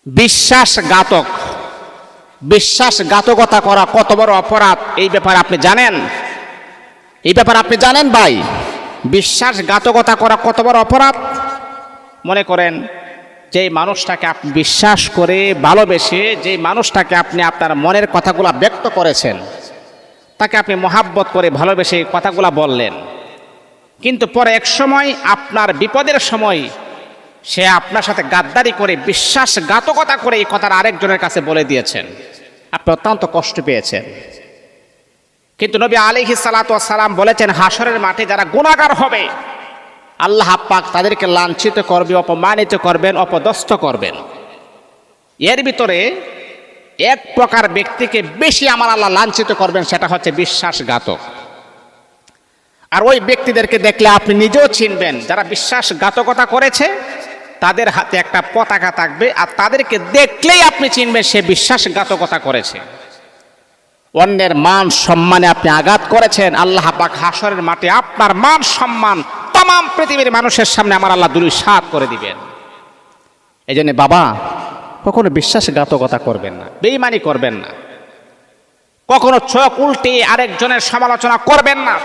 বিশ্বাসঘাতক, বিশ্বাসঘাতকতা করা কত বড় অপরাধ এই ব্যাপারে আপনি জানেন? এই ব্যাপারে আপনি জানেন ভাই? বিশ্বাসঘাতকতা করা কত বড় অপরাধ? মনে করেন যে মানুষটাকে আপনি বিশ্বাস করে ভালোবেসে, যে মানুষটাকে আপনি আপনার মনের কথাগুলো ব্যক্ত করেছেন, তাকে আপনি মহাব্বত করে ভালোবেসে কথাগুলো বললেন, কিন্তু পরে এক সময় আপনার বিপদের সময় সে আপনার সাথে গাদ্দারি করে বিশ্বাসঘাতকতা করে এই কথাটা আরেকজনের কাছে বলে দিয়েছেন, আপনি অত্যন্ত কষ্ট পেয়েছেন। কিন্তু নবী আলাইহিস সালাতু ওয়াস সালাম বলেছেন, হাসরের মাঠে যারা গুনাহগার হবে আল্লাহ পাক তাদেরকে লাঞ্ছিত করবে, অপমানিত করবেন, অপদস্থ করবেন। এর ভিতরে এক প্রকার ব্যক্তিকে বেশি আমার আল্লাহ লাঞ্ছিত করবেন, সেটা হচ্ছে বিশ্বাসঘাতক। আর ওই ব্যক্তিদেরকে দেখলে আপনি নিজেও চিনবেন, যারা বিশ্বাসঘাতকতা করেছে তাদের হাতে একটা পতাকা থাকবে, আর তাদেরকে দেখলেই আপনি চিনবেন সে বিশ্বাসঘাতকতা করেছে। অন্যের মান সম্মানে আপনি আঘাত করেছেন, আল্লাহ পাক হাসরের মাঠে আপনার মান সম্মান তাম পৃথিবীর মানুষের সামনে আমার আল্লাহ ধূলিসাৎ করে দিবেন। এই জন্য বাবা, কখনো বিশ্বাসঘাতকতা করবেন না, বেঈমানি করবেন না, কখনো চোখ উল্টে আরেকজনের সমালোচনা করবেন না।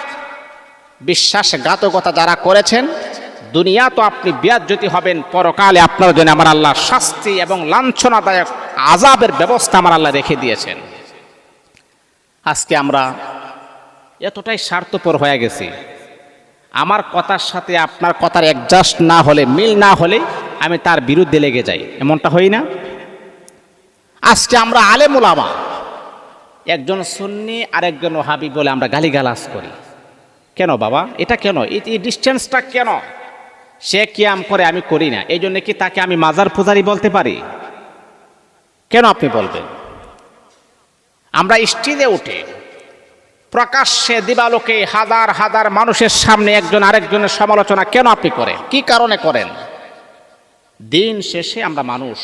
বিশ্বাসঘাতকতা যারা করেছেন দুনিয়া তো আপনি বেয়াজ্জতি হবেন, পরকালে আপনার জন্য আমার আল্লাহ শাস্তি এবং লাঞ্ছনাদায়ক আযাবের ব্যবস্থা আমার আল্লাহ রেখে দিয়েছেন। আজকে আমরা এতটাই স্বার্থপর হয়ে গেছি, আমার কথার সাথে আপনার কথার অ্যাডজাস্ট না হলে, মিল না হলে আমি তার বিরুদ্ধে লেগে যাই, এমনটা হই না? আজকে আমরা আলেম ওলামা, একজন সুন্নি আরেকজন ওহাবি বলে আমরা গালিগালাজ করি। কেন বাবা? এটা কেন? এই ডিস্টেন্সটা কেন? সে কিয়াম করে, আমি করি না, এই জন্য কি তাকে আমি মাজার পূজারি বলতে পারি? কেন আপনি বলবেন? আমরা স্টেজে উঠে প্রকাশ্যে দিবালোকে হাজার হাজার মানুষের সামনে একজন আরেকজনের সমালোচনা কেন আপনি করেন? কি কারণে করেন? দিন শেষে আমরা মানুষ,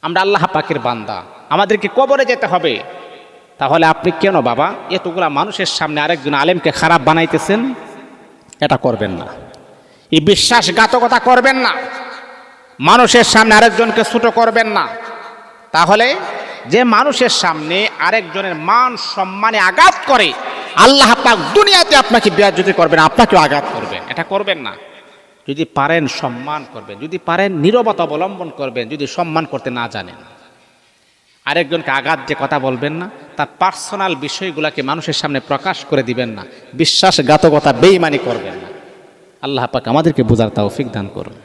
আমরা আল্লাহ পাকের বান্দা, আমাদেরকে কবরে যেতে হবে। তাহলে আপনি কেন বাবা এতগুলা মানুষের সামনে আরেকজন আলেমকে খারাপ বানাইতেছেন? এটা করবেন না, এই বিশ্বাসঘাতকতা করবেন না, মানুষের সামনে আরেকজনকে ছোট করবেন না। তাহলে যে মানুষের সামনে আরেকজনের মান সম্মানে আঘাত করে, আল্লাহ পাক দুনিয়াতে আপনাকে বেয়াজ্জতি করবেন, আপনাকেও আঘাত করবেন। এটা করবেন না। যদি পারেন সম্মান করবেন, যদি পারেন নীরবতা অবলম্বন করবেন, যদি সম্মান করতে না জানেন আরেকজনকে আঘাত যে কথা বলবেন না, তার পার্সোনাল বিষয়গুলোকে মানুষের সামনে প্রকাশ করে দিবেন না, বিশ্বাসঘাতকতা বেঈমানি করবেন না। আল্লাহ পাক আমাদেরকে বুঝার তৌফিক দান করুন।